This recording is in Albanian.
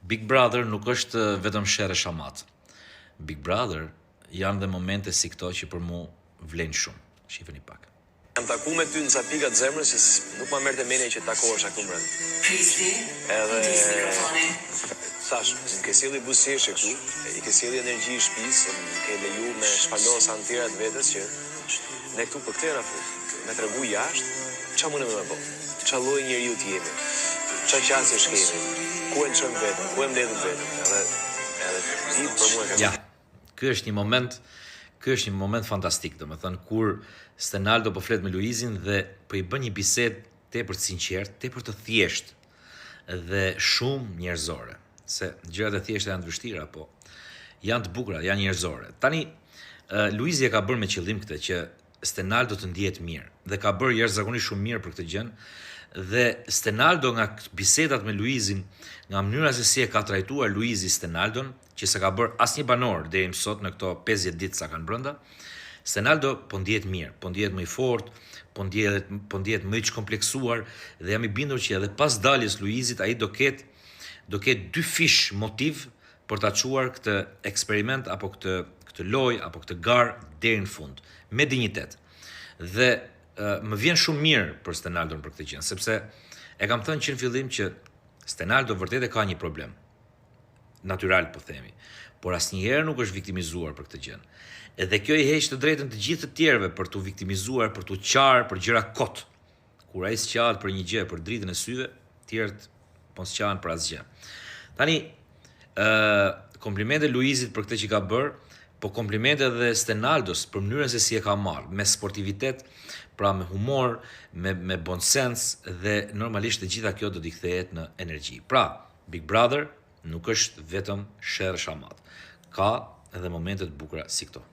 Big Brother nuk është vetëm sherrë shamat. Big Brother janë dhe momente si këto që për mu vlen shumë. Shifeni pak. Jam taku me ty në ca pika të zemrës që nuk ma merrte mendja që takohesh këtu brenda. Edhe thash, më ke sjellë buzëqeshje këtu, i ke sjellë energji i shtëpisë, më ke leju me shpalosa të tjera të vetes që ne këtu për këtë rafut, me tregu jashtë, ç'a mundem të bëj? Ç'a lloj njeriu të jemi? Ç'a qasje shkemi? Ku e çon vetëm? Ku e mbledh vetëm? Edhe ti për mua ka. Ja, ky është një moment fantastik, domethënë kur Stenaldo po flet me Luizin dhe po i bën një bisedë tepër të sinqertë, tepër të thjeshtë dhe shumë njerëzore. Se gjërat e thjeshta janë të vështira, po janë të bukura, janë njerëzore. Tani Luizi e ka bërë me qëllim këtë që Stenaldo të ndihet mirë dhe ka bërë jashtëzakonisht shumë mirë për këtë gjë. Dhe Stenaldo nga bisedat me Luizin, nga mënyra se si e ka trajtuar Luizi Stenaldon, që se ka bërë asnjë banor deri më sot në këto 50 ditë sa kanë brenda, Stenaldo po ndihet mirë, po ndihet më i fortë, po ndihet më i çkompleksuar dhe jam i bindur që edhe pas daljes Luizit ai do ketë dy fish motiv për ta çuar këtë eksperiment apo këtë lojë apo këtë garë deri në fund me dinjitet. Dhe më vjen shumë mirë për Stenaldon për këtë gjë, sepse e kam thënë që në fillim që Stenaldo vërtet e ka një problem. Natyral po themi, por asnjëherë nuk është viktimizuar për këtë gjë. Edhe kjo i heq të drejtën të gjithë të tjerëve për t'u viktimizuar, për t'u qarë për gjëra kot. Kur ai sqahet për një gjë, për dritën e syve, të tjerët po sqahen për asgjë. Tani komplimente Luizit për këtë që ka bërë, po komplimente edhe Stenaldos për mënyrën se si e ka marrë, me sportivitet, pra me humor, me bon sens dhe normalisht të gjitha kjo do t'i kthehet në energji. Pra, Big Brother nuk është vetëm sherrë shamat. Ka edhe momente të bukura si këto.